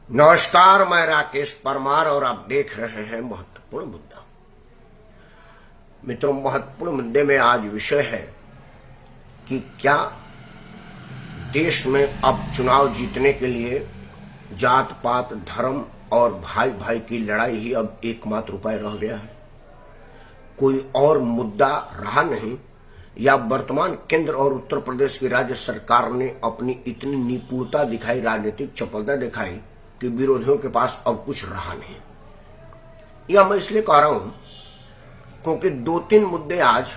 नमस्कार, मैं राकेश परमार और आप देख रहे हैं महत्वपूर्ण मुद्दा। मित्रों, महत्वपूर्ण मुद्दे में आज विषय है कि क्या देश में अब चुनाव जीतने के लिए जात पात, धर्म और भाई भाई की लड़ाई ही अब एकमात्र उपाय रह गया है। कोई और मुद्दा रहा नहीं, या वर्तमान केंद्र और उत्तर प्रदेश की राज्य सरकार ने अपनी इतनी निपुणता दिखाई, राजनीतिक चपलता दिखाई कि विरोधियों के पास अब कुछ रहा नहीं। यह मैं इसलिए कह रहा हूं क्योंकि दो तीन मुद्दे आज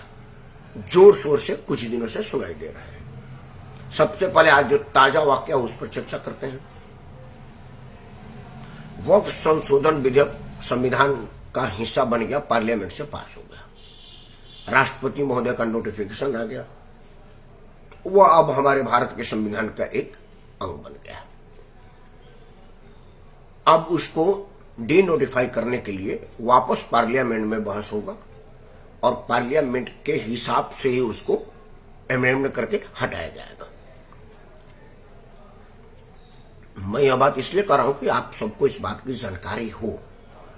जोर शोर से कुछ दिनों से सुनाई दे रहे हैं। सबसे पहले आज जो ताजा वाकया उस पर चर्चा करते हैं। वक्फ संशोधन विधेयक संविधान का हिस्सा बन गया, पार्लियामेंट से पास हो गया, राष्ट्रपति महोदय का नोटिफिकेशन आ गया, वह अब हमारे भारत के संविधान का एक अंग बन गया। अब उसको डी नोटिफाई करने के लिए वापस पार्लियामेंट में बहस होगा और पार्लियामेंट के हिसाब से ही उसको अमेंडमेंट करके हटाया जाएगा। मैं यह बात इसलिए कर रहा हूं कि आप सबको इस बात की जानकारी हो।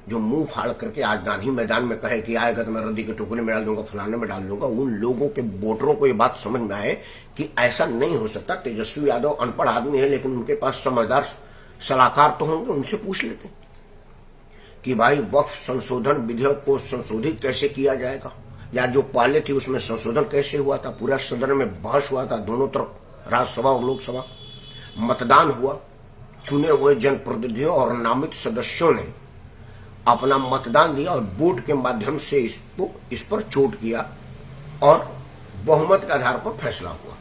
जो मुंह फाड़ करके आज गांधी मैदान में कहे कि आएगा तो मैं रद्दी के टुकड़े में डाल दूंगा, फलाने में डाल दूंगा, उन लोगों के वोटरों को यह बात समझ में आए कि ऐसा नहीं हो सकता। तेजस्वी यादव अनपढ़ आदमी है, लेकिन उनके पास समझदार सलाहकार तो होंगे, उनसे पूछ लेते कि भाई वक्फ संशोधन विधेयक को संशोधित कैसे किया जाएगा, या जो पहले थी उसमें संशोधन कैसे हुआ था। पूरा सदन में बहस हुआ था, दोनों तरफ, राज्यसभा और लोकसभा। मतदान हुआ, चुने हुए जनप्रतिनिधियों और नामित सदस्यों ने अपना मतदान दिया और वोट के माध्यम से इस पर चोट किया और बहुमत के आधार पर फैसला हुआ।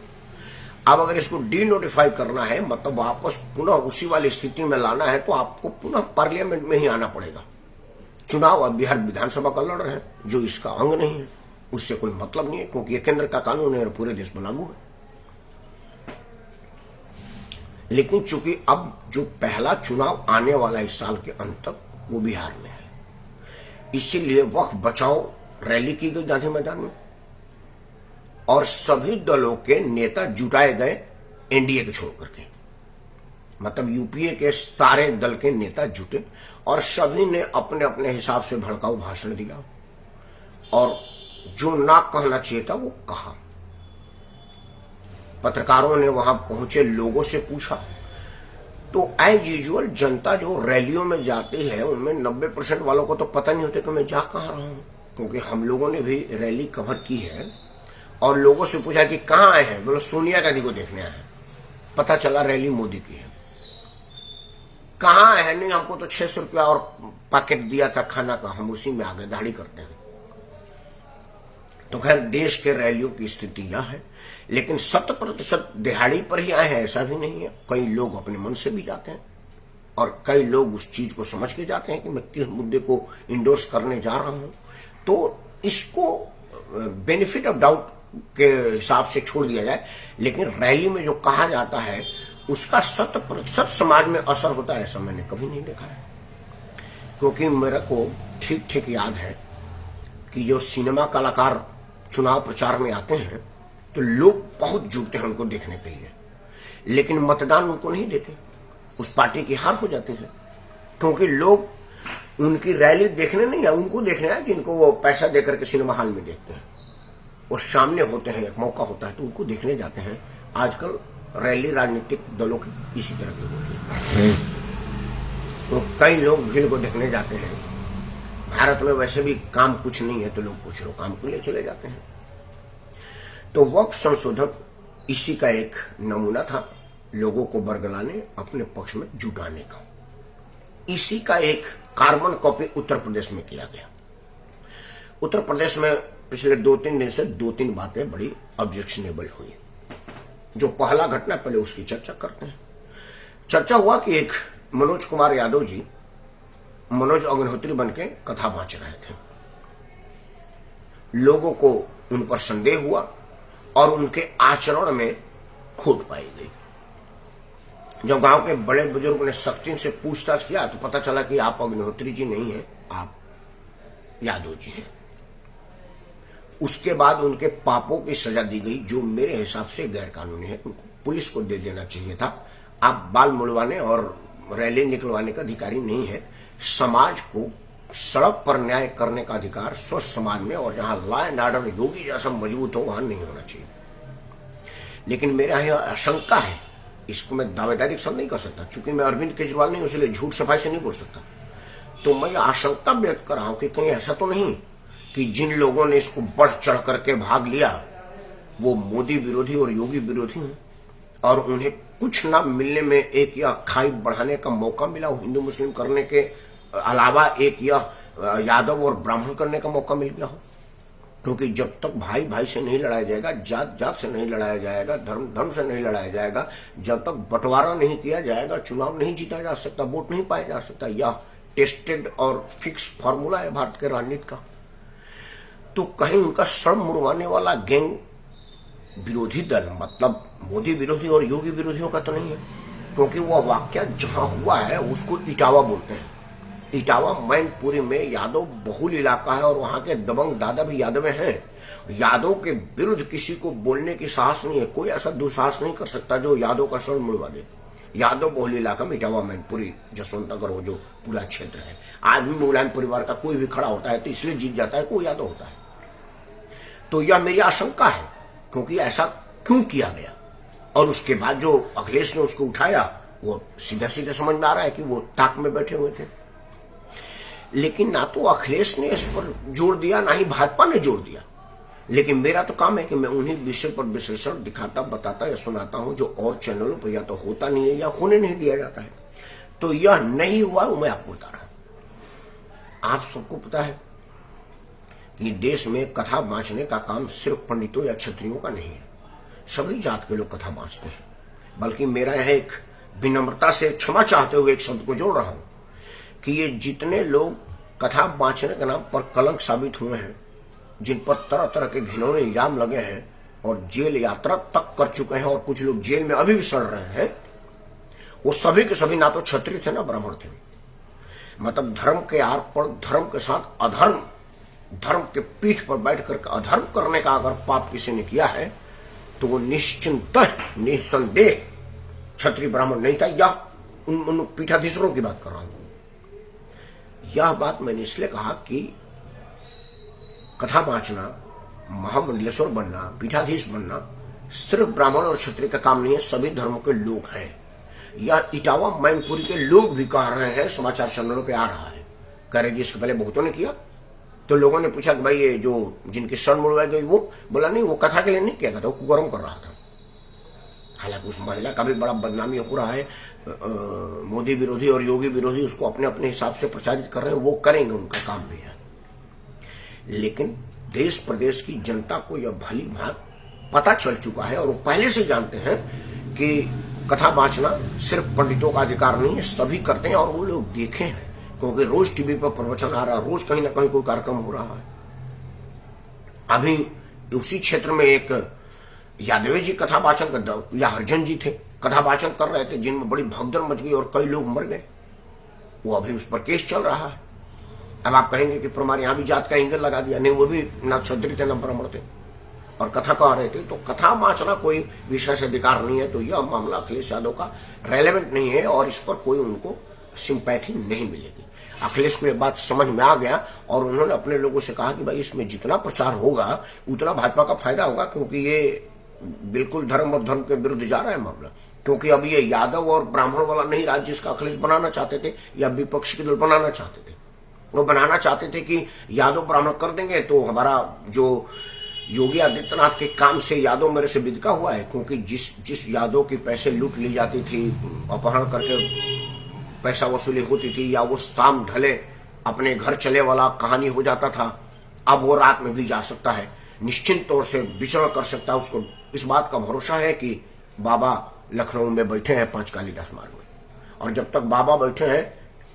अब अगर इसको डी नोटिफाई करना है, मतलब वापस पुनः उसी वाली स्थिति में लाना है, तो आपको पुनः पार्लियामेंट में ही आना पड़ेगा। चुनाव अब बिहार विधानसभा का लड़ रहे हैं, जो इसका अंग नहीं है, उससे कोई मतलब नहीं है, क्योंकि यह केंद्र का कानून है और पूरे देश में लागू है। लेकिन चूंकि अब जो पहला चुनाव आने वाला इस साल के अंत तक, वो बिहार में है, इसीलिए वक्फ बचाओ रैली की गई गांधी मैदान में और सभी दलों के नेता जुटाए गए एनडीए को छोड़ करके। मतलब यूपीए के सारे दल के नेता जुटे और सभी ने अपने अपने हिसाब से भड़काऊ भाषण दिया और जो ना कहना चाहिए था वो कहा। पत्रकारों ने वहां पहुंचे लोगों से पूछा, तो एज यूजुअल जनता जो रैलियों में जाती है उनमें 90% वालों को तो पता नहीं होता कि मैं जा कहां रहा हूं, क्योंकि हम लोगों ने भी रैली कवर की है और लोगों से पूछा कि कहां आए हैं, बोलो सोनिया गांधी को देखने आए हैं। पता चला रैली मोदी की है। कहां आए हैं, नहीं हमको तो 600 रुपया और पैकेट दिया था खाना का, हम उसी में आ गए, दाढ़ी करते हैं। तो खैर देश के रैलियों की स्थिति यह है, लेकिन 100% दिहाड़ी पर ही आए हैं ऐसा भी नहीं है। कई लोग अपने मन से भी जाते हैं और कई लोग उस चीज को समझ के जाते हैं कि मैं किस मुद्दे को इंडोर्स करने जा रहा हूं। तो इसको बेनिफिट ऑफ डाउट के हिसाब से छोड़ दिया जाए, लेकिन रैली में जो कहा जाता है उसका 100% समाज में असर होता है, ऐसा मैंने कभी नहीं देखा है। क्योंकि मेरे को ठीक ठीक याद है कि जो सिनेमा कलाकार चुनाव प्रचार में आते हैं तो लोग बहुत जुटते हैं उनको देखने के लिए, लेकिन मतदान उनको नहीं देते, उस पार्टी की हार हो जाती है। क्योंकि लोग उनकी रैली देखने नहीं है, उनको देखने आए जिनको वो पैसा देकर के सिनेमा हॉल में देखते हैं और सामने होते हैं, एक मौका होता है तो उनको देखने जाते हैं। आजकल रैली राजनीतिक दलों की इसी तरह की होती है, तो कई लोग भीड़ को देखने जाते हैं। भारत में वैसे भी काम कुछ नहीं है तो लोग कुछ लोग काम के लिए चले जाते हैं। तो वक्फ संशोधन इसी का एक नमूना था, लोगों को बरगलाने, अपने पक्ष में जुटाने का। इसी का एक कार्बन कॉपी उत्तर प्रदेश में किया गया। उत्तर प्रदेश में पिछले 2-3 दिन से 2-3 बातें बड़ी ऑब्जेक्शनेबल हुई। जो पहला घटना, पहले उसकी चर्चा करते हैं। चर्चा हुआ कि एक मनोज कुमार यादव जी मनोज अग्निहोत्री बनके कथा बांच रहे थे। लोगों को उन पर संदेह हुआ और उनके आचरण में खोट पाई गई। जब गांव के बड़े बुजुर्ग ने सख्ती से पूछताछ किया तो पता चला कि आप अग्निहोत्री जी नहीं हैं, आप यादव जी हैं। उसके बाद उनके पापों की सजा दी गई, जो मेरे हिसाब से गैर कानूनी है। उनको पुलिस को दे देना चाहिए था। आप बाल मुड़वाने और रैली निकलवाने का अधिकारी नहीं है। समाज को सड़क पर न्याय करने का अधिकार स्वस्थ समाज में और जहां लॉ एंड ऑर्डर योगी जैसा मजबूत हो वहां नहीं होना चाहिए। लेकिन मेरा यह आशंका है, इसको मैं दावेदारी के साथ नहीं कर सकता, चूंकि मैं अरविंद केजरीवाल नहीं, इसलिए झूठ सफाई से नहीं बोल सकता। तो मैं आशंका व्यक्त कर रहा हूं कि कहीं ऐसा तो नहीं कि जिन लोगों ने इसको बढ़ चढ़ करके भाग लिया वो मोदी विरोधी और योगी विरोधी हों और उन्हें कुछ ना मिलने में एक यह खाई बढ़ाने का मौका मिला हो, हिंदू मुस्लिम करने के अलावा एक यह यादव और ब्राह्मण करने का मौका मिल गया हो। क्योंकि जब तक भाई भाई से नहीं लड़ाया जाएगा, जात जात से नहीं लड़ाया जाएगा, धर्म धर्म से नहीं लड़ाया जाएगा, जब तक बंटवारा नहीं किया जाएगा, चुनाव नहीं जीता जा सकता, वोट नहीं पाया जा सकता। यह टेस्टेड और फिक्स फॉर्मूला है भारत के राजनीति का। तो कहीं उनका सर मुड़वाने वाला गैंग विरोधी दल मतलब मोदी विरोधी और योगी विरोधियों का तो नहीं है, क्योंकि वह वाकया जहां हुआ है उसको इटावा बोलते हैं। इटावा मैनपुरी में यादव बहुल इलाका है और वहां के दबंग दादा भी यादव हैं। यादव के विरुद्ध किसी को बोलने की साहस नहीं है, कोई ऐसा दुस्साहस नहीं कर सकता जो यादव का सर मुड़वा दे। यादव बहुल इलाका में इटावा मैनपुरी जसवंत नगर वो जो पूरा क्षेत्र है, आज भी मुलायम परिवार का कोई भी खड़ा होता है तो इसलिए जीत जाता है, कोई यादव होता है। तो यह मेरी आशंका है, क्योंकि ऐसा क्यों किया गया। और उसके बाद जो अखिलेश ने उसको उठाया वो सीधा सीधा समझ में आ रहा है कि वो ताक में बैठे हुए थे। लेकिन ना तो अखिलेश ने इस पर जोर दिया, ना ही भाजपा ने जोर दिया। लेकिन मेरा तो काम है कि मैं उन्हीं विषय पर विश्लेषण दिखाता, बताता या सुनाता हूं जो और चैनलों पर या तो होता नहीं है या होने नहीं दिया जाता है। तो यह नहीं हुआ वो मैं आपको बता रहा हूं। आप सबको पता है कि देश में कथा बांचने का काम सिर्फ पंडितों या क्षत्रियों का नहीं है, सभी जात के लोग कथा बांचते हैं। बल्कि मेरा यह एक विनम्रता से क्षमा चाहते हुए एक शब्द को जोड़ रहा हूं कि ये जितने लोग कथा बांचने के नाम पर कलंक साबित हुए हैं, जिन पर तरह तरह के घिनौने इल्जाम लगे हैं और जेल यात्रा तक कर चुके हैं और कुछ लोग जेल में अभी भी सड़ रहे हैं, वो सभी के सभी ना तो क्षत्रिय थे ना ब्राह्मण थे। मतलब धर्म के आर पर धर्म के साथ अधर्म, धर्म के पीठ पर बैठ कर अधर्म करने का अगर पाप किसी ने किया है तो वो निश्चिंत निसंदेह क्षत्रिय ब्राह्मण नहीं था, या उन पीठाधीश्वरों की बात कर रहा हूं। यह बात मैंने इसलिए कहा कि कथा बांचना, महामंडलेश्वर बनना, पीठाधीश बनना सिर्फ ब्राह्मण और क्षत्रिय का काम नहीं है, सभी धर्मों के लोग हैं। यह इटावा मैनपुरी के लोग भी कह रहे हैं, समाचार चैनलों पे आ रहा है। कह रहे जी इसके पहले बहुतों ने किया। तो लोगों ने पूछा कि भाई ये जो जिनकी सर मुड़वाई गई वो बोला नहीं, वो कथा के लिए नहीं किया था, वो कुकर्म कर रहा था। हालांकि उस महिला का भी बड़ा बदनामी हो रहा है। मोदी विरोधी और योगी विरोधी उसको अपने अपने हिसाब से प्रचारित कर रहे हैं, वो करेंगे, उनका काम भी है। लेकिन देश प्रदेश की जनता को यह भली भांत पता चल चुका है और वो पहले से जानते हैं कि कथा बांचना सिर्फ पंडितों का अधिकार नहीं है, सभी करते हैं। और वो लोग देखे हैं क्योंकि रोज टीवी पर प्रवचन आ रहा है, रोज कहीं ना कहीं कोई कार्यक्रम हो रहा है। अभी उसी क्षेत्र में एक यादव जी कथा वाचन कर, या हरजन जी थे, कथा वाचन कर रहे थे, जिनमें बड़ी भगदड़ मच गई और कई लोग मर गए। वो अभी उस पर केस चल रहा है। अब आप कहेंगे कि हमारे यहां भी जात का एंगल लगा दिया, नहीं वो भी ना क्षत्रिय थे ना ब्राह्मण थे और कथा कह रहे थे। तो कथा बांचना कोई विशेष अधिकार नहीं है। तो यह मामला अखिलेश यादव का रेलेवेंट नहीं है और इस पर कोई उनको सिंपैथी नहीं मिलेगी। अखिलेश को यह बात समझ में आ गया और उन्होंने अपने लोगों से कहा कि भाई इसमें जितना प्रचार होगा उतना भाजपा का फायदा होगा, क्योंकि ये बिल्कुल धर्म और धर्म के विरुद्ध जा रहा है मामला। क्योंकि अब ये यादव और ब्राह्मण वाला नहीं राज्य इसका अखिलेश बनाना चाहते थे या विपक्ष के दल बनाना चाहते थे। वो बनाना चाहते थे कि यादव ब्राह्मण कर देंगे तो हमारा जो योगी आदित्यनाथ के काम से यादव मेरे से बिदका हुआ है। क्योंकि जिस यादव की पैसे लूट ली जाती थी, अपहरण करके पैसा वसूली होती थी, या वो शाम ढले अपने घर चले वाला कहानी हो जाता था, अब वो रात में भी जा सकता है, निश्चिंत तौर से विचरण कर सकता है। उसको इस बात का भरोसा है कि बाबा लखनऊ में बैठे हैं 5 कालीदास मार्ग में, और जब तक बाबा बैठे हैं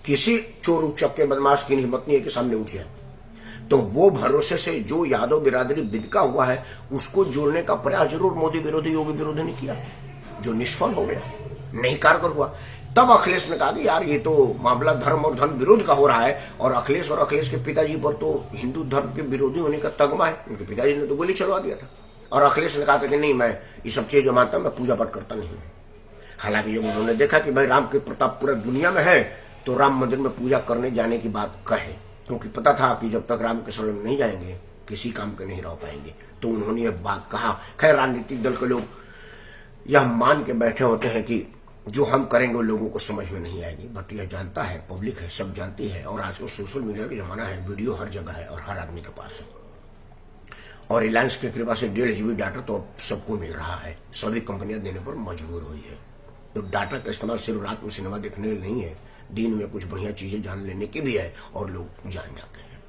किसी चोर उचक्के बदमाश की हिम्मत नहीं है कि सामने उठ जाए। तो वो भरोसे से जो यादव बिरादरी बिदका हुआ है उसको जोड़ने का प्रयास जरूर मोदी विरोधी योगी विरोधी ने किया, जो निष्फल हो गया, नहीं कारगर हुआ। तब अखिलेश ने कहा कि यार ये तो मामला धर्म और धर्म विरोध का हो रहा है, और अखिलेश के पिताजी पर तो हिंदू धर्म के विरोधी होने का तगमा है। उनके पिताजी ने तो गोली चलवा दिया था और अखिलेश ने कहा था कि नहीं, मैं ये सब चीजें मानता हूं, मैं पूजा पाठ करता नहीं। हालांकि जब उन्होंने देखा कि भाई राम के प्रताप पूरा दुनिया में है तो राम मंदिर में पूजा करने जाने की बात कहे, क्योंकि पता था कि जब तक राम के शरण नहीं जाएंगे किसी काम के नहीं रह पाएंगे, तो उन्होंने ये बात कहा। खैर राजनीतिक दल के लोग यह मान के बैठे होते हैं कि जो हम करेंगे वो लोगों को समझ में नहीं आएगी, बट यह जानता है, पब्लिक है, सब जानती है। और आजकल सोशल मीडिया का जमाना है, वीडियो हर जगह है और हर आदमी के पास है। और रिलायंस की कृपा से 1.5 GB डाटा तो अब सबको मिल रहा है, सभी कंपनियां देने पर मजबूर हुई है। तो डाटा का इस्तेमाल सिर्फ रात में सिनेमा देखने के लिए नहीं है, दिन में कुछ बढ़िया चीजें जान लेने की भी है और लोग जान जाते हैं।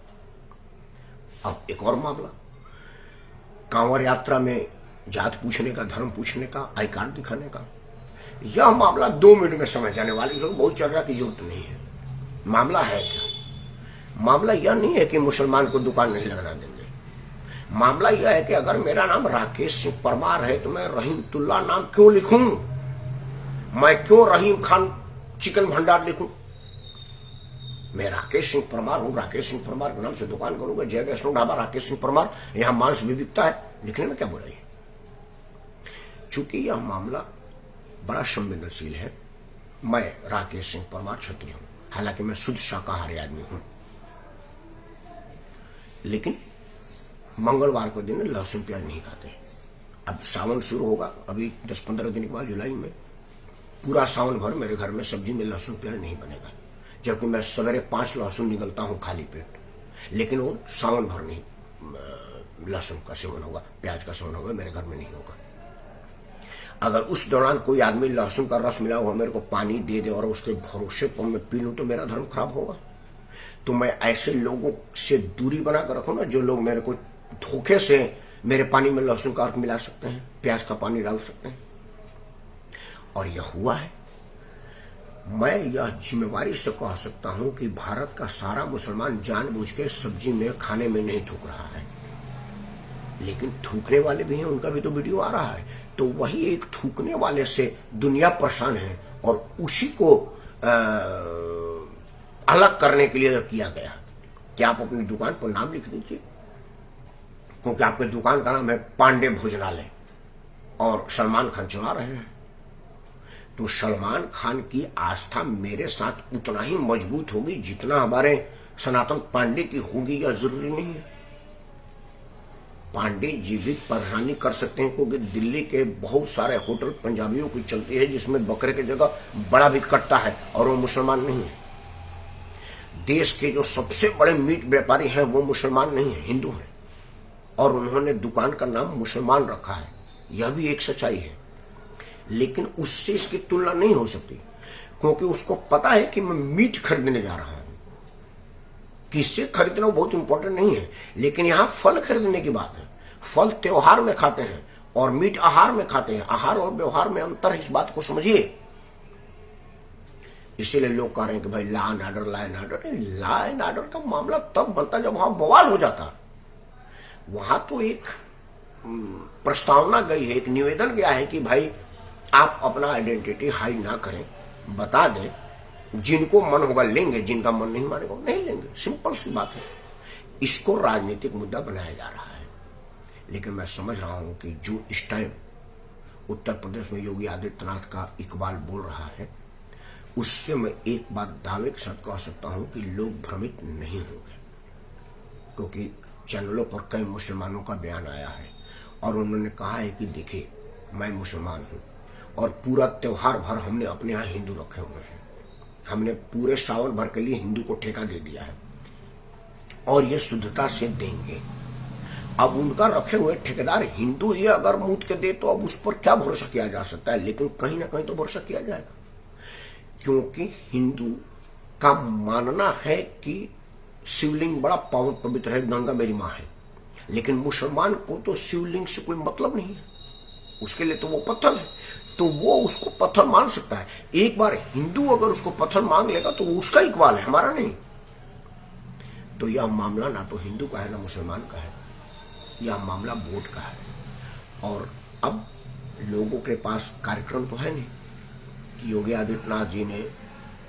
अब एक और मामला, कांवड़ यात्रा में जात पूछने का, धर्म पूछने का, आई कार्ड दिखाने का, यह मामला 2 मिनट में समझ जाने वाली, जो बहुत चर्चा की जरूरत नहीं है। मामला है क्या? मामला यह नहीं है कि मुसलमान को दुकान नहीं लगना देंगे। मामला यह है कि अगर मेरा नाम राकेश सिंह परमार है तो मैं रहीमतुल्लाह नाम क्यों लिखूं? मैं क्यों रहीम खान चिकन भंडार लिखूं? मैं राकेश सिंह परमार हूं, राकेश सिंह परमार के नाम से दुकान करूंगा, जय वैष्णो ढाबा राकेश सिंह परमार, यहां मांस भी बिकता है, लिखने में क्या बुराई है? चूंकि यह मामला बड़ा संवेदनशील है, मैं राकेश सिंह परमार क्षत्रिय हूं, हालांकि मैं शुद्ध शाकाहारी आदमी हूं, लेकिन मंगलवार को दिन लहसुन प्याज नहीं खाते। अब सावन शुरू होगा, अभी 10-15 दिन के बाद जुलाई में पूरा सावन भर मेरे घर में सब्जी में लहसुन प्याज नहीं बनेगा, जबकि मैं सवेरे 5 लहसुन निकलता हूं खाली पेट, लेकिन वो सावन भर नहीं लहसुन का सेवन होगा, प्याज का सेवन होगा, मेरे घर में नहीं होगा। अगर उस दौरान कोई आदमी लहसुन का रस मिला हुआ मेरे को पानी दे दे और उसके भरोसे पर मैं पी लूं तो मेरा धर्म खराब होगा। तो मैं ऐसे लोगों से दूरी बना कर रखूं ना, जो लोग मेरे को धोखे से मेरे पानी में लहसुन का अर्क मिला सकते हैं, प्याज का पानी डाल सकते हैं। और यह हुआ है। मैं यह जिम्मेवारी से कह सकता हूं कि भारत का सारा मुसलमान जानबूझ के सब्जी में, खाने में नहीं थूक रहा है, लेकिन थूकने वाले भी हैं, उनका भी तो वीडियो आ रहा है। तो वही एक थूकने वाले से दुनिया परेशान है और उसी को अलग करने के लिए किया गया कि आप अपनी दुकान पर नाम लिख दीजिए, क्योंकि आपके दुकान का नाम है पांडे भोजनालय और सलमान खान चला रहे हैं। तो सलमान खान की आस्था मेरे साथ उतना ही मजबूत होगी जितना हमारे सनातन पांडे की होगी, यह जरूरी नहीं है। पांडे जी भी परेशानी कर सकते हैं, क्योंकि दिल्ली के बहुत सारे होटल पंजाबियों की चलती है जिसमें बकरे की जगह बड़ा भी कटता है और वो मुसलमान नहीं है। देश के जो सबसे बड़े मीट व्यापारी हैं वो मुसलमान नहीं है, हिंदू हैं, और उन्होंने दुकान का नाम मुसलमान रखा है, यह भी एक सच्चाई है। लेकिन उससे इसकी तुलना नहीं हो सकती, क्योंकि उसको पता है कि मैं मीट खरीदने जा रहा हूं। किससे खरीदना बहुत इंपॉर्टेंट नहीं है, लेकिन यहां फल खरीदने की बात है। फल त्योहार में खाते हैं और मीट आहार में खाते हैं। आहार और व्यवहार में अंतर है, इस बात को समझिए। इसीलिए लोग कह रहे हैं कि भाई law and order, law and order. Law and order का मामला तब बनता जब वहां बवाल हो जाता। वहां तो एक प्रस्तावना गई है, एक निवेदन गया है कि भाई आप अपना आइडेंटिटी हाइड ना करें, बता दें, जिनको मन होगा लेंगे, जिनका मन नहीं मानेगा नहीं लेंगे, सिंपल सी बात है। इसको राजनीतिक मुद्दा बनाया जा रहा है, लेकिन मैं समझ रहा हूं कि जो इस टाइम उत्तर प्रदेश में योगी आदित्यनाथ का इकबाल बोल रहा है, उससे मैं एक बात दावे के साथ कह सकता हूं कि लोग भ्रमित नहीं होंगे, क्योंकि चैनलों पर कई मुसलमानों का बयान आया है और उन्होंने कहा है कि देखिए मैं मुसलमान हूं और पूरा त्योहार भर हमने अपने यहाँ हिंदू रखे हुए हैं, हमने पूरे सावन भर के लिए हिंदू को ठेका दे दिया है और ये शुद्धता से देंगे। अब उनका रखे हुए ठेकेदार हिंदू ही अगर मूत के दे तो अब उस पर क्या भरोसा किया जा सकता है, लेकिन कहीं ना कहीं तो भरोसा किया जाएगा, क्योंकि हिंदू का मानना है कि शिवलिंग बड़ा पावन पवित्र है, गंगा मेरी मां है। लेकिन मुसलमान को तो शिवलिंग से कोई मतलब नहीं है, उसके लिए तो वो पत्थर है, तो वो उसको पत्थर मान सकता है। एक बार हिंदू अगर उसको पत्थर मांग लेगा तो वो उसका इकबाल है, हमारा नहीं। तो यह मामला ना तो हिंदू का है ना मुसलमान का है, यह मामला वोट का है। और अब लोगों के पास कार्यक्रम तो है नहीं कि योगी आदित्यनाथ जी ने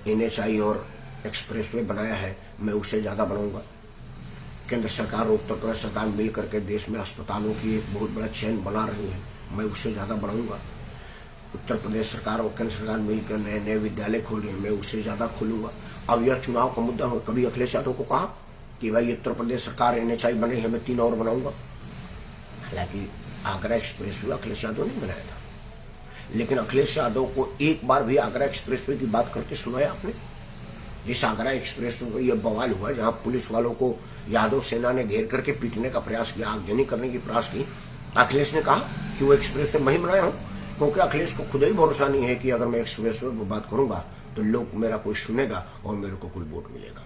NHI और एक्सप्रेसवे बनाया है, मैं उससे ज्यादा बनाऊंगा। केंद्र सरकार और उत्तर प्रदेश सरकार मिल करके देश में अस्पतालों की एक बहुत बड़ा चेन बना रही है, मैं उससे ज्यादा बढ़ाऊंगा। उत्तर प्रदेश सरकार और केंद्र सरकार मिलकर नए नए विद्यालय खोल रहे हैं, मैं उससे ज्यादा खोलूंगा। अब यह चुनाव का मुद्दा हो, कभी अखिलेश यादव को कहा कि भाई उत्तर प्रदेश सरकार NHI बने है, मैं 3 और बनाऊंगा। हालांकि आगरा एक्सप्रेस वे अखिलेश यादव ने बनाया था, लेकिन अखिलेश यादव को एक बार भी आगरा एक्सप्रेसवे की बात करते सुना है आपने? जिस आगरा एक्सप्रेसवे पर यह बवाल हुआ, जहां पुलिस वालों को यादव सेना ने घेर करके पीटने का प्रयास किया, आगजनी करने की प्रयास की, अखिलेश ने कहा कि वो एक्सप्रेसवे मैं ही बनाया हूं, क्योंकि अखिलेश को खुद ही भरोसा नहीं है कि अगर मैं एक्सप्रेसवे पर बात करूंगा तो लोग मेरा कोई सुनेगा और मेरे को कोई वोट मिलेगा।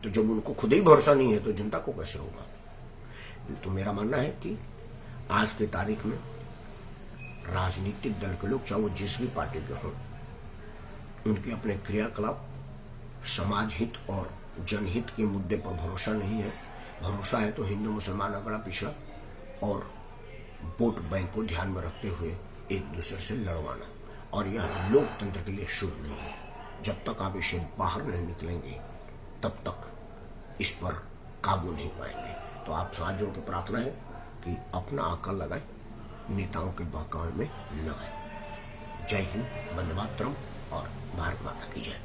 तो जब उनको खुद ही भरोसा नहीं है तो जनता को कैसे होगा? तो मेरा मानना है कि आज की तारीख में राजनीतिक दल के लोग, चाहे वो जिस भी पार्टी के हों, उनके अपने क्रियाकलाप समाज हित और जनहित के मुद्दे पर भरोसा नहीं है। भरोसा है तो हिंदू मुसलमान अगड़ा पिछड़ा और वोट बैंक को ध्यान में रखते हुए एक दूसरे से लड़वाना, और यह लोकतंत्र के लिए शुभ नहीं है। जब तक आप इसे बाहर नहीं निकलेंगे तब तक इस पर काबू नहीं पाएंगे। तो आप हाथ जोड़ के प्रार्थना है कि अपना अकल लगाए, नेताओं के बहकावे में न आए। जय हिंद, वंदे मातरम और भारत माता की जय।